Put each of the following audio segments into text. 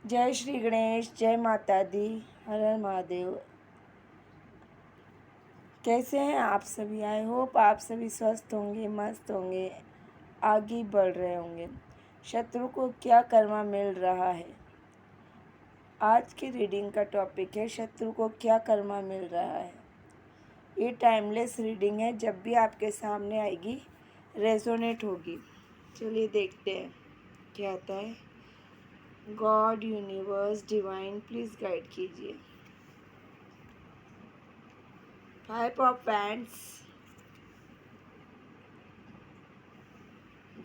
जय श्री गणेश, जय माता दी, हर हर महादेव। कैसे हैं आप सभी? आई होप आप सभी स्वस्थ होंगे, मस्त होंगे, आगे बढ़ रहे होंगे। शत्रु को क्या कर्मा मिल रहा है? आज की रीडिंग का टॉपिक है शत्रु को क्या कर्मा मिल रहा है। ये टाइमलेस रीडिंग है, जब भी आपके सामने आएगी रेजोनेट होगी। चलिए देखते हैं क्या आता है। God, universe, divine please guide कीजिए। Five of wands,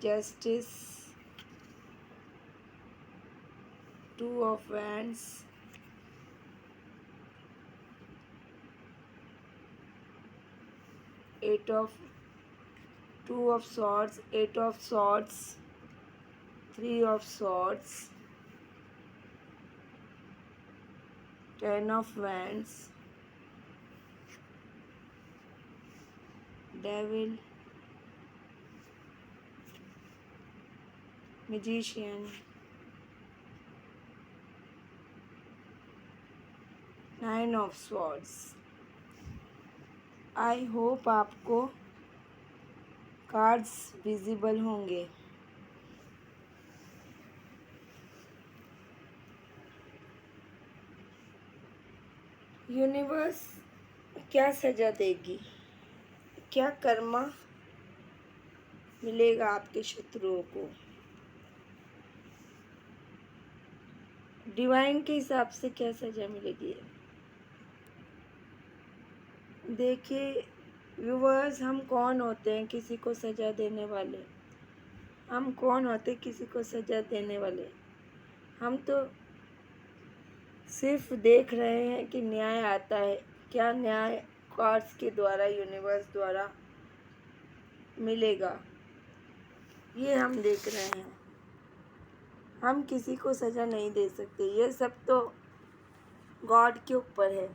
justice, two of wands, eight of two of swords, eight of swords, three of swords, ten of wands, devil, magician, nine of swords. I hope आपको cards visible होंगे। Universe क्या सजा देगी, क्या कर्मा मिलेगा आपके शत्रुओं को? डिवाइन के हिसाब से क्या सजा मिलेगी? देखिए व्यूवर्स, हम कौन होते हैं किसी को सजा देने वाले? हम कौन होते किसी को सजा देने वाले? हम तो सिर्फ देख रहे हैं कि न्याय आता है, क्या न्याय कार्ड्स के द्वारा, यूनिवर्स द्वारा मिलेगा, ये हम देख रहे हैं। हम किसी को सजा नहीं दे सकते, ये सब तो गॉड के ऊपर है।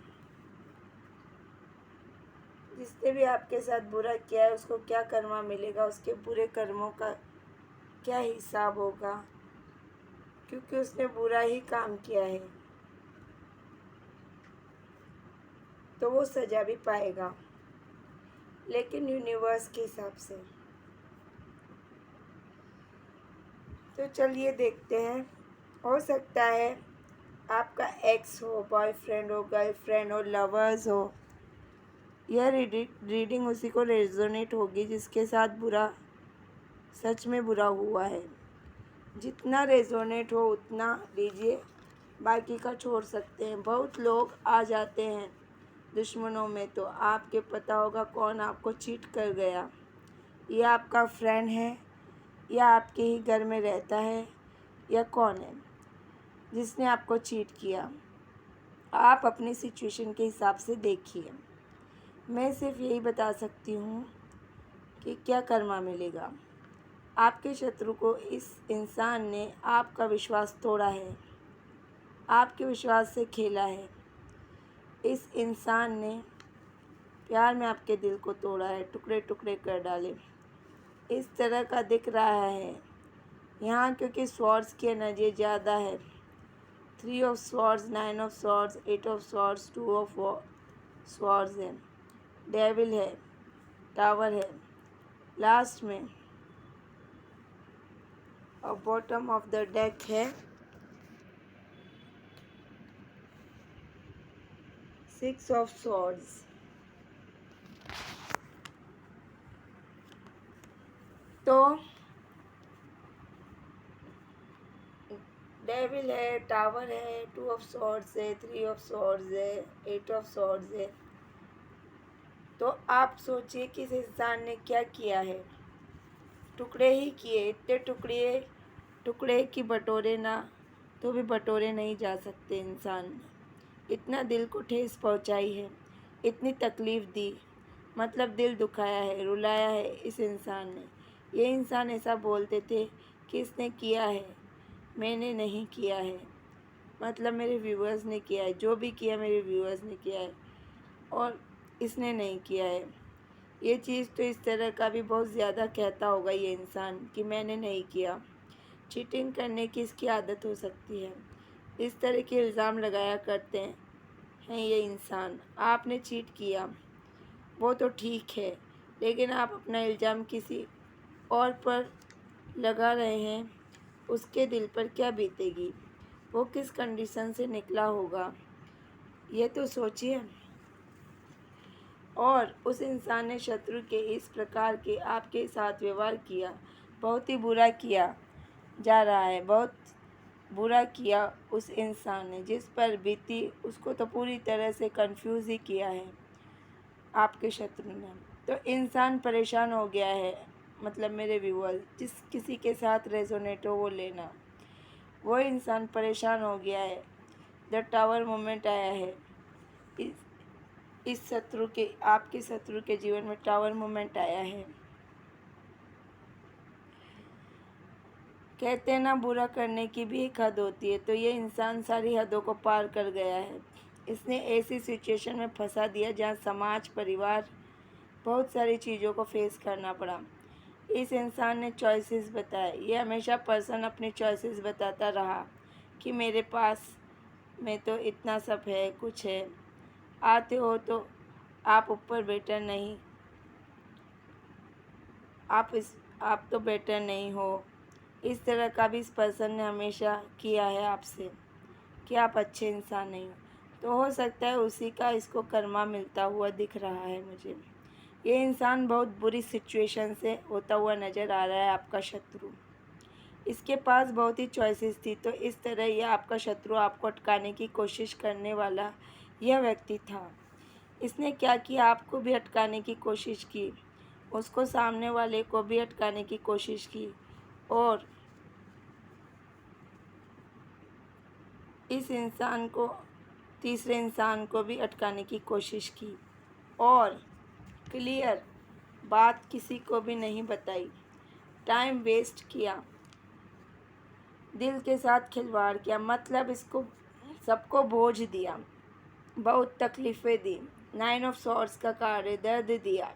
जिसने भी आपके साथ बुरा किया है उसको क्या कर्मा मिलेगा, उसके बुरे कर्मों का क्या हिसाब होगा, क्योंकि उसने बुरा ही काम किया है तो वो सजा भी पाएगा, लेकिन यूनिवर्स के हिसाब से। तो चलिए देखते हैं। हो सकता है आपका एक्स हो, बॉयफ्रेंड हो, गर्लफ्रेंड हो, लवर्स हो। यह रीडिंग उसी को रेजोनेट होगी जिसके साथ बुरा, सच में बुरा हुआ है। जितना रेजोनेट हो उतना लीजिए, बाकी का छोड़ सकते हैं। बहुत लोग आ जाते हैं दुश्मनों में, तो आपके पता होगा कौन आपको चीट कर गया। ये आपका फ्रेंड है या आपके ही घर में रहता है, या कौन है जिसने आपको चीट किया? आप अपनी सिचुएशन के हिसाब से देखिए। मैं सिर्फ यही बता सकती हूँ कि क्या कर्मा मिलेगा। आपके शत्रु को इस इंसान ने आपका विश्वास तोड़ा है, आपके विश्वास से खेला है। इस इंसान ने प्यार में आपके दिल को तोड़ा है, टुकड़े टुकड़े कर डाले। इस तरह का दिख रहा है यहाँ, क्योंकि स्वॉर्ड्स की एनर्जी ज़्यादा है। Three of swords, nine of swords, eight of swords, two of swords है, डेविल है, टावर है लास्ट में, और बॉटम ऑफ द डेक है सिक्स ऑफ स्वॉर्ड्स। तो डेविल है, टावर है, टू ऑफ स्वॉर्ड्स है, थ्री ऑफ स्वॉर्ड्स है, एट ऑफ स्वॉर्ड्स है। तो आप सोचिए कि इस इंसान ने क्या किया है। टुकड़े ही किए, इतने टुकड़े टुकड़े की बटोरे ना तो भी बटोरे नहीं जा सकते। इंसान ने इतना दिल को ठेस पहुंचाई है, इतनी तकलीफ़ दी, मतलब दिल दुखाया है, रुलाया है इस इंसान ने। ये इंसान ऐसा बोलते थे कि इसने किया है, मैंने नहीं किया है, मतलब मेरे व्यूअर्स ने किया है, जो भी किया मेरे व्यूअर्स ने किया है और इसने नहीं किया है। ये चीज़ तो इस तरह का भी बहुत ज़्यादा कहता होगा ये इंसान कि मैंने नहीं किया। चीटिंग करने की इसकी आदत हो सकती है। इस तरह के इल्ज़ाम लगाया करते हैं ये इंसान। आपने चीट किया वो तो ठीक है, लेकिन आप अपना इल्ज़ाम किसी और पर लगा रहे हैं, उसके दिल पर क्या बीतेगी, वो किस कंडीशन से निकला होगा, ये तो सोचिए। और उस इंसान ने शत्रु के इस प्रकार के आपके साथ व्यवहार किया, बहुत ही बुरा किया जा रहा है, बहुत बुरा किया उस इंसान ने जिस पर बीती, उसको तो पूरी तरह से कंफ्यूज ही किया है आपके शत्रु ने। तो इंसान परेशान हो गया है, मतलब मेरे व्यूअर्स, जिस किसी के साथ रेजोनेट हो वो लेना। वो इंसान परेशान हो गया है। द टावर मोमेंट आया है। इस शत्रु के, आपके शत्रु के जीवन में टावर मोमेंट आया है। कहते हैं ना, बुरा करने की भी एक हद होती है, तो ये इंसान सारी हदों को पार कर गया है। इसने ऐसी सिचुएशन में फंसा दिया जहाँ समाज, परिवार, बहुत सारी चीज़ों को फेस करना पड़ा। इस इंसान ने चॉइसेस बताए। ये हमेशा पर्सन अपनी चॉइसेस बताता रहा कि मेरे पास में तो इतना सब है, कुछ है, आते हो तो आप ऊपर बेटर नहीं, आप तो बेटर नहीं हो। इस तरह का भी इस पर्सन ने हमेशा किया है आपसे कि आप अच्छे इंसान नहीं हो। तो हो सकता है उसी का इसको कर्मा मिलता हुआ दिख रहा है मुझे। ये इंसान बहुत बुरी सिचुएशन से होता हुआ नज़र आ रहा है, आपका शत्रु। इसके पास बहुत ही चॉइसेस थी, तो इस तरह यह आपका शत्रु आपको अटकाने की कोशिश करने वाला यह व्यक्ति था। इसने क्या किया, आपको भी अटकाने की कोशिश की, उसको, सामने वाले को भी अटकाने की कोशिश की, और इस इंसान को, तीसरे इंसान को भी अटकाने की कोशिश की, और क्लियर बात किसी को भी नहीं बताई, टाइम वेस्ट किया, दिल के साथ खिलवाड़ किया, मतलब इसको सबको बोझ दिया, बहुत तकलीफ़ें दी, 9 ऑफ सॉर्ड्स का कार्ड, दर्द दिया,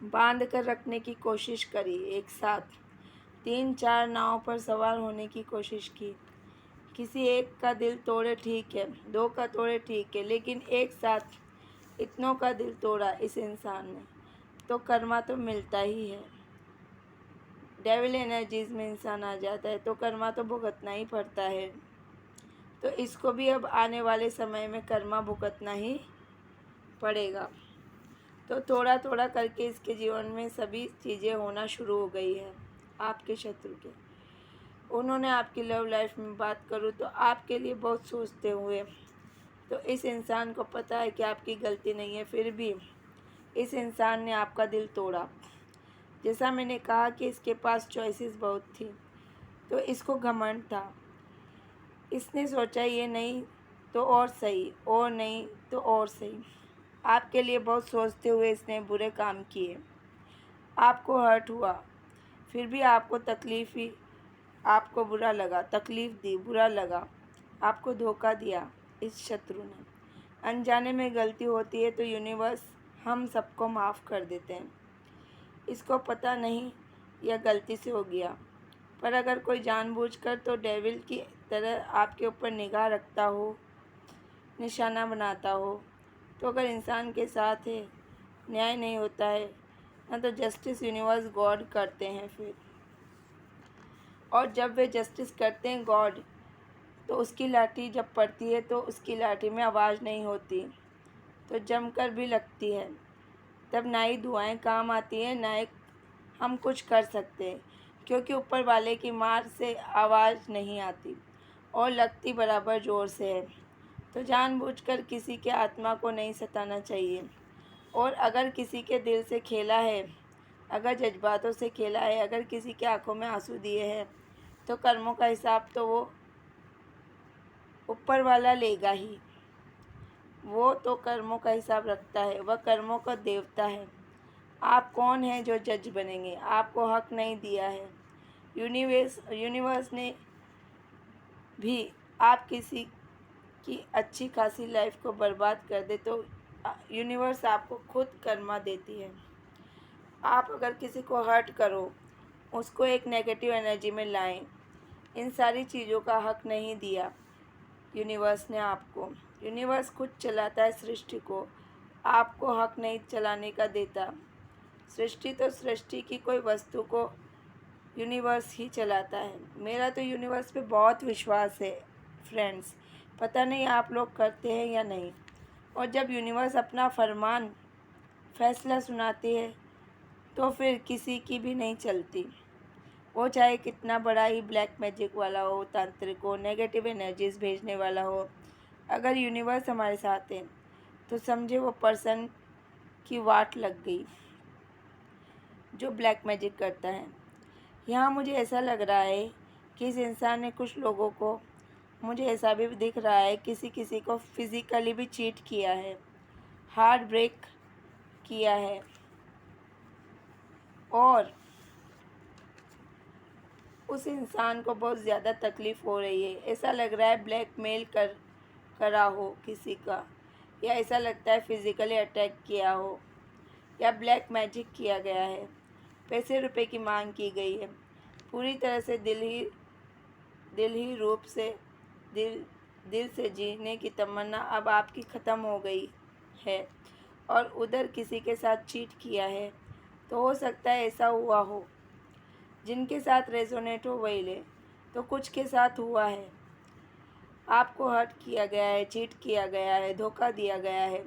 बांध कर रखने की कोशिश करी, एक साथ 3-4 नाव पर सवार होने की कोशिश की। किसी एक का दिल तोड़े ठीक है, 2 का तोड़े ठीक है, लेकिन एक साथ इतनों का दिल तोड़ा इस इंसान ने, तो कर्मा तो मिलता ही है। डेविल एनर्जीज में इंसान आ जाता है तो कर्मा तो भुगतना ही पड़ता है। तो इसको भी अब आने वाले समय में कर्मा भुगतना ही पड़ेगा। तो थोड़ा थोड़ा करके इसके जीवन में सभी चीज़ें होना शुरू हो गई है आपके शत्रु के। उन्होंने आपकी लव लाइफ में बात करूँ तो आपके लिए बहुत सोचते हुए, तो इस इंसान को पता है कि आपकी गलती नहीं है, फिर भी इस इंसान ने आपका दिल तोड़ा। जैसा मैंने कहा कि इसके पास चॉइसेस बहुत थी, तो इसको घमंड था। इसने सोचा ये नहीं तो और सही, और नहीं तो और सही। आपके लिए बहुत सोचते हुए इसने बुरे काम किए, आपको हर्ट हुआ, फिर भी आपको तकलीफ़ ही, आपको बुरा लगा, तकलीफ़ दी, बुरा लगा, आपको धोखा दिया इस शत्रु ने। अनजाने में गलती होती है तो यूनिवर्स हम सबको माफ़ कर देते हैं। इसको पता नहीं यह गलती से हो गया, पर अगर कोई जानबूझकर तो डेविल की तरह आपके ऊपर निगाह रखता हो, निशाना बनाता हो, तो अगर इंसान के साथ है, न्याय नहीं होता है ना, तो जस्टिस यूनिवर्स गॉड करते हैं फिर। और जब वे जस्टिस करते हैं गॉड, तो उसकी लाठी जब पड़ती है तो उसकी लाठी में आवाज़ नहीं होती, तो जमकर भी लगती है। तब ना ही दुआएं काम आती हैं, ना ही हम कुछ कर सकते हैं, क्योंकि ऊपर वाले की मार से आवाज़ नहीं आती और लगती बराबर ज़ोर से है। तो जानबूझकर किसी के आत्मा को नहीं सताना चाहिए। और अगर किसी के दिल से खेला है, अगर जज्बातों से खेला है, अगर किसी के आंखों में आंसू दिए हैं, तो कर्मों का हिसाब तो वो ऊपर वाला लेगा ही। वो तो कर्मों का हिसाब रखता है, वह कर्मों का देवता है। आप कौन हैं जो जज बनेंगे? आपको हक नहीं दिया है। यूनिवर्स ने भी आप किसी की अच्छी खासी लाइफ को बर्बाद कर दे तो यूनिवर्स आपको खुद कर्मा देती है। आप अगर किसी को हर्ट करो, उसको एक नेगेटिव एनर्जी में लाएं, इन सारी चीज़ों का हक नहीं दिया, यूनिवर्स ने आपको। यूनिवर्स खुद चलाता है सृष्टि को, आपको हक नहीं चलाने का देता। सृष्टि तो सृष्टि की कोई वस्तु को यूनिवर्स ही चलाता है। मेरा तो यूनिवर्स पे बहुत विश्वास है फ्रेंड्स, पता नहीं आप लोग करते हैं या नहीं। और जब यूनिवर्स अपना फरमान फैसला सुनाती है तो फिर किसी की भी नहीं चलती, वो चाहे कितना बड़ा ही ब्लैक मैजिक वाला हो, तांत्रिक हो, नेगेटिव एनर्जीज भेजने वाला हो। अगर यूनिवर्स हमारे साथ है तो समझे वो पर्सन की वाट लग गई जो ब्लैक मैजिक करता है। यहाँ मुझे ऐसा लग रहा है कि इस इंसान ने कुछ लोगों को, मुझे ऐसा भी दिख रहा है किसी किसी को फिज़िकली भी चीट किया है, हार्ट ब्रेक किया है, और उस इंसान को बहुत ज़्यादा तकलीफ़ हो रही है। ऐसा लग रहा है ब्लैकमेल करा हो किसी का, या ऐसा लगता है फिज़िकली अटैक किया हो, या ब्लैक मैजिक किया गया है, पैसे रुपए की मांग की गई है। पूरी तरह से दिल ही रूप से दिल से जीने की तमन्ना अब आपकी ख़त्म हो गई है, और उधर किसी के साथ चीट किया है। तो हो सकता है ऐसा हुआ हो, जिनके साथ रेजोनेट हो वही ले, तो कुछ के साथ हुआ है। आपको हर्ट किया गया है, चीट किया गया है, धोखा दिया गया है,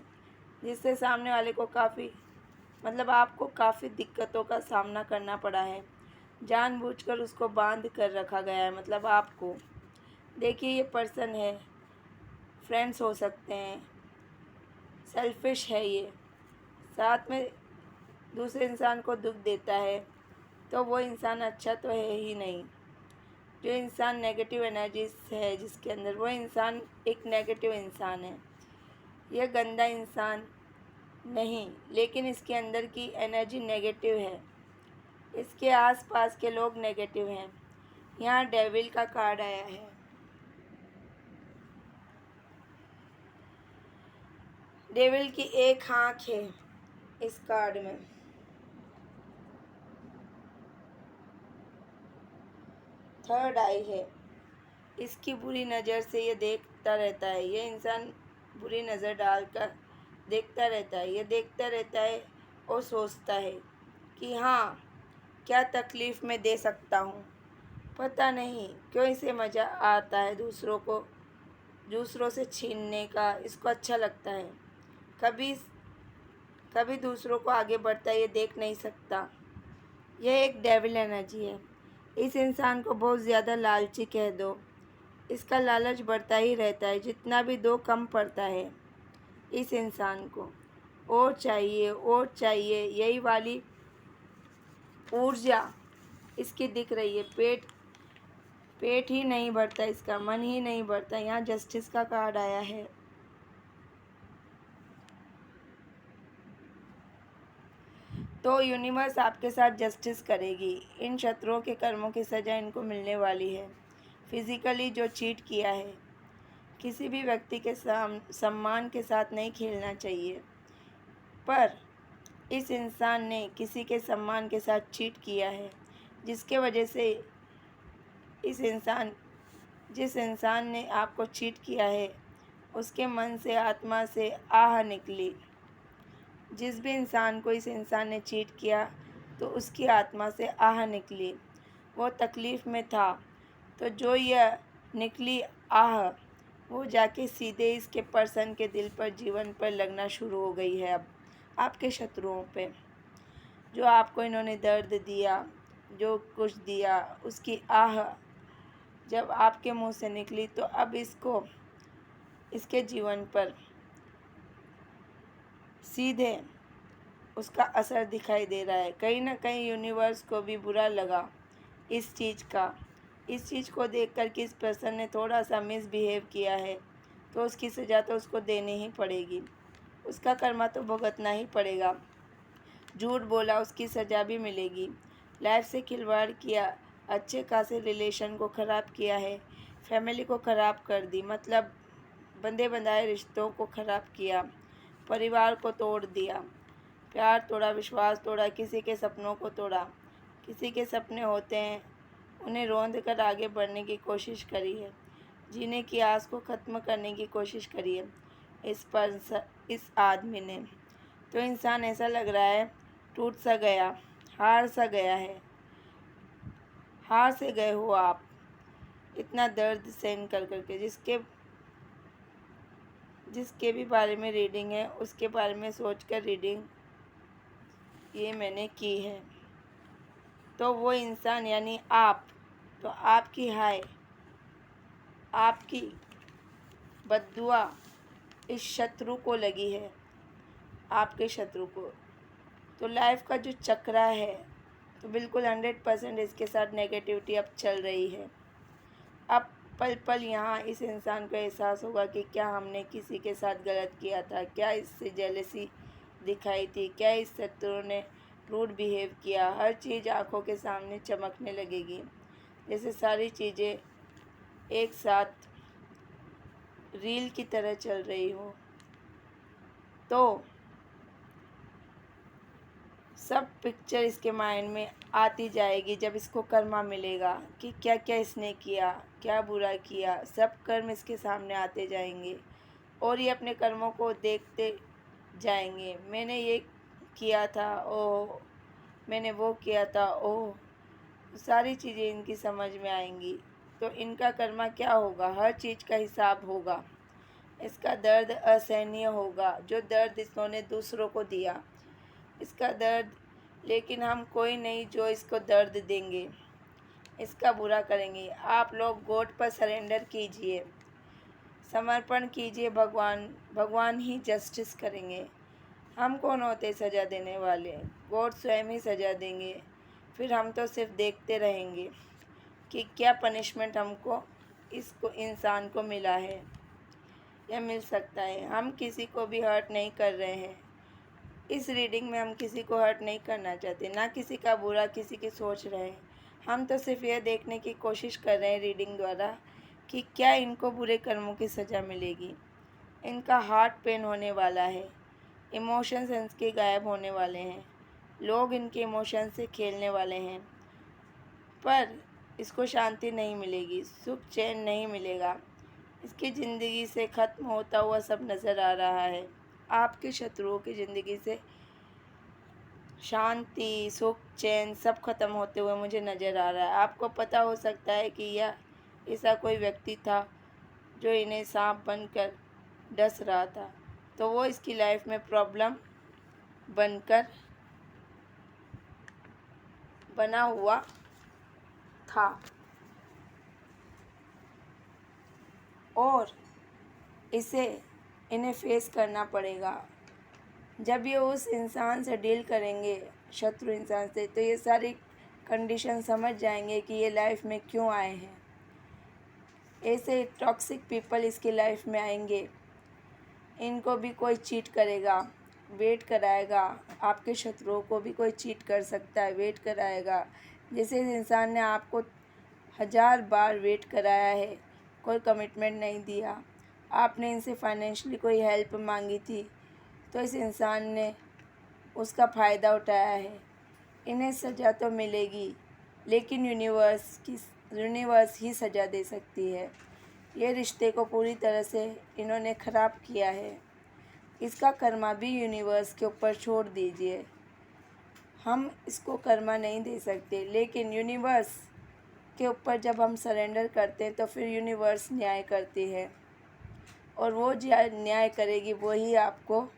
जिससे सामने वाले को काफ़ी, मतलब आपको काफ़ी दिक्कतों का सामना करना पड़ा है। जानबूझकर उसको बांध कर रखा गया है, मतलब आपको। देखिए ये पर्सन है, फ्रेंड्स हो सकते हैं, सेल्फिश है ये, साथ में दूसरे इंसान को दुख देता है, तो वो इंसान अच्छा तो है ही नहीं। जो इंसान नेगेटिव एनर्जी है जिसके अंदर, वो इंसान एक नेगेटिव इंसान है। यह गंदा इंसान नहीं, लेकिन इसके अंदर की एनर्जी नेगेटिव है, इसके आसपास के लोग नेगेटिव हैं। यहाँ डेविल का कार्ड आया है। डेविल की एक आँख है इस कार्ड में। थर्ड आई है। इसकी बुरी नज़र से ये देखता रहता है, ये इंसान बुरी नज़र डालकर देखता रहता है, ये देखता रहता है और सोचता है कि हाँ, क्या तकलीफ़ मैं दे सकता हूँ। पता नहीं क्यों इसे मज़ा आता है दूसरों से छीनने का, इसको अच्छा लगता है। कभी कभी दूसरों को आगे बढ़ता है ये देख नहीं सकता। यह एक डेविल एनर्जी है। इस इंसान को बहुत ज़्यादा लालची कह दो, इसका लालच बढ़ता ही रहता है, जितना भी दो कम पड़ता है इस इंसान को। और चाहिए, यही वाली ऊर्जा इसकी दिख रही है। पेट ही नहीं भरता, इसका मन ही नहीं भरता। यहाँ जस्टिस का कार्ड आया है। तो यूनिवर्स आपके साथ जस्टिस करेगी। इन शत्रुओं के कर्मों की सज़ा इनको मिलने वाली है। फिज़िकली जो चीट किया है, किसी भी व्यक्ति के सम्मान के साथ नहीं खेलना चाहिए, पर इस इंसान ने किसी के सम्मान के साथ चीट किया है, जिसके वजह से जिस इंसान ने आपको चीट किया है उसके मन से, आत्मा से आह निकली। जिस भी इंसान को इस इंसान ने चीट किया तो उसकी आत्मा से आह निकली, वो तकलीफ़ में था, तो जो यह निकली आह वो जाके सीधे इसके पर्सन के दिल पर, जीवन पर लगना शुरू हो गई है। अब आपके शत्रुओं पे, जो आपको इन्होंने दर्द दिया, जो कुछ दिया, उसकी आह जब आपके मुंह से निकली तो अब इसके जीवन पर सीधे उसका असर दिखाई दे रहा है। कहीं ना कहीं यूनिवर्स को भी बुरा लगा इस चीज़ को देखकर कि इस पर्सन ने थोड़ा सा मिसबिहेव किया है, तो उसकी सज़ा तो उसको देनी ही पड़ेगी, उसका कर्मा तो भुगतना ही पड़ेगा। झूठ बोला, उसकी सज़ा भी मिलेगी। लाइफ से खिलवाड़ किया, अच्छे खासे रिलेशन को ख़राब किया है, फैमिली को ख़राब कर दी, मतलब बंधे बंधाए रिश्तों को ख़राब किया, परिवार को तोड़ दिया, प्यार तोड़ा, विश्वास तोड़ा, किसी के सपनों को तोड़ा। किसी के सपने होते हैं, उन्हें रौंद कर आगे बढ़ने की कोशिश करी है, जीने की आस को ख़त्म करने की कोशिश करी है इस आदमी ने। तो इंसान ऐसा लग रहा है टूट सा गया, हार सा गया है। हार से गए हो आप, इतना दर्द सहन कर करके। जिसके भी बारे में रीडिंग है उसके बारे में सोचकर रीडिंग ये मैंने की है। तो वो इंसान यानी आप, तो आपकी हाय, आपकी बद्दुआ इस शत्रु को लगी है, आपके शत्रु को। तो लाइफ का जो चक्रा है तो बिल्कुल 100% इसके साथ नेगेटिविटी अब चल रही है। अब पल पल यहाँ इस इंसान को एहसास होगा कि क्या हमने किसी के साथ गलत किया था, क्या इससे जेलसी दिखाई थी, क्या इस शत्रु ने रूड बिहेव किया। हर चीज़ आंखों के सामने चमकने लगेगी, जैसे सारी चीज़ें एक साथ रील की तरह चल रही हो। तो सब पिक्चर इसके माइंड में आती जाएगी जब इसको कर्मा मिलेगा कि क्या क्या इसने किया, क्या बुरा किया। सब कर्म इसके सामने आते जाएंगे और ये अपने कर्मों को देखते जाएंगे। मैंने ये किया था, ओह मैंने वो किया था, ओह। सारी चीज़ें इनकी समझ में आएंगी। तो इनका कर्मा क्या होगा, हर चीज़ का हिसाब होगा। इसका दर्द असहनीय होगा, जो दर्द इन्होंने दूसरों को दिया, इसका दर्द। लेकिन हम कोई नहीं जो इसको दर्द देंगे, इसका बुरा करेंगे। आप लोग गॉड पर सरेंडर कीजिए, समर्पण कीजिए। भगवान ही जस्टिस करेंगे। हम कौन होते सज़ा देने वाले, गॉड स्वयं ही सज़ा देंगे। फिर हम तो सिर्फ देखते रहेंगे कि क्या पनिशमेंट हमको इसको इंसान को मिला है या मिल सकता है। हम किसी को भी हर्ट नहीं कर रहे हैं। इस रीडिंग में हम किसी को हर्ट नहीं करना चाहते, ना किसी का बुरा किसी की सोच रहे हैं। हम तो सिर्फ यह देखने की कोशिश कर रहे हैं रीडिंग द्वारा कि क्या इनको बुरे कर्मों की सज़ा मिलेगी। इनका हार्ट पेन होने वाला है, इमोशंस इनके गायब होने वाले हैं, लोग इनके इमोशन से खेलने वाले हैं। पर इसको शांति नहीं मिलेगी, सुख चैन नहीं मिलेगा। इसकी ज़िंदगी से ख़त्म होता हुआ सब नज़र आ रहा है। आपके शत्रुओं की ज़िंदगी से शांति, सुख, चैन सब खत्म होते हुए मुझे नज़र आ रहा है। आपको पता हो सकता है कि यह ऐसा कोई व्यक्ति था जो इन्हें सांप बनकर डस रहा था, तो वो इसकी लाइफ में प्रॉब्लम बनकर बना हुआ था और इन्हें फेस करना पड़ेगा। जब ये उस इंसान से डील करेंगे, शत्रु इंसान से, तो ये सारी कंडीशन समझ जाएंगे कि ये लाइफ में क्यों आए हैं। ऐसे टॉक्सिक पीपल इसकी लाइफ में आएंगे, इनको भी कोई चीट करेगा, वेट कराएगा। आपके शत्रुओं को भी कोई चीट कर सकता है, वेट कराएगा। जैसे इस इंसान ने आपको 1000 बार वेट कराया है, कोई कमिटमेंट नहीं दिया। आपने इनसे फाइनेंशियली कोई हेल्प मांगी थी तो इस इंसान ने उसका फ़ायदा उठाया है। इन्हें सज़ा तो मिलेगी, लेकिन यूनिवर्स ही सज़ा दे सकती है। ये रिश्ते को पूरी तरह से इन्होंने ख़राब किया है। इसका कर्मा भी यूनिवर्स के ऊपर छोड़ दीजिए। हम इसको कर्मा नहीं दे सकते, लेकिन यूनिवर्स के ऊपर जब हम सरेंडर करते हैं तो फिर यूनिवर्स न्याय करती है और वो न्याय करेगी, वही आपको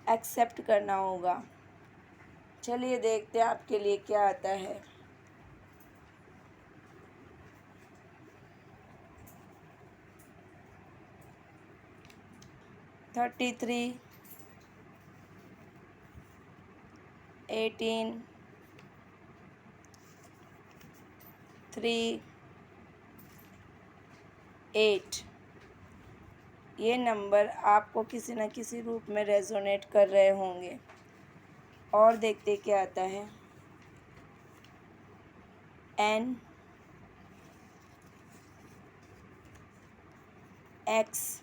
एक्सेप्ट करना होगा। चलिए देखते हैं आपके लिए क्या आता है। थर्टी 18 3 8 ये नंबर आपको किसी न किसी रूप में रेजोनेट कर रहे होंगे। और देखते क्या आता है। N X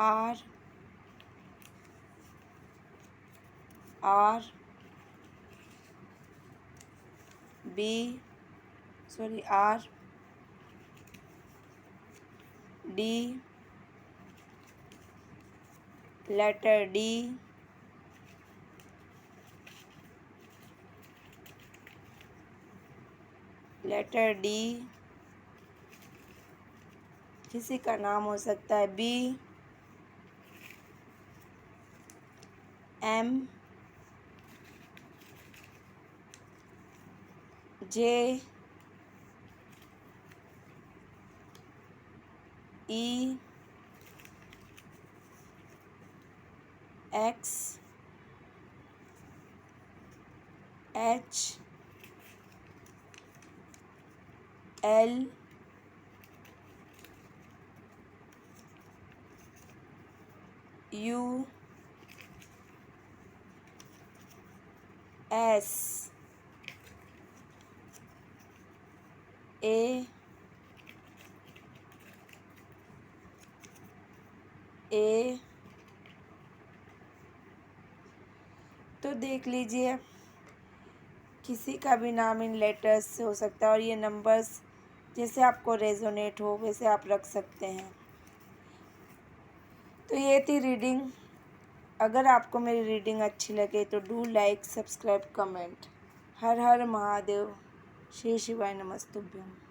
R B sorry R D, letter D, letter D, किसी का नाम हो सकता है B, M, J, E, X, H, L, U, S, A, तो देख लीजिए किसी का भी नाम इन लेटर्स से हो सकता है और ये नंबर्स जैसे आपको रेजोनेट हो वैसे आप रख सकते हैं। तो ये थी रीडिंग। अगर आपको मेरी रीडिंग अच्छी लगे तो डू लाइक, सब्सक्राइब, कमेंट। हर हर महादेव, श्री शिवाय नमस्तुभ्यम।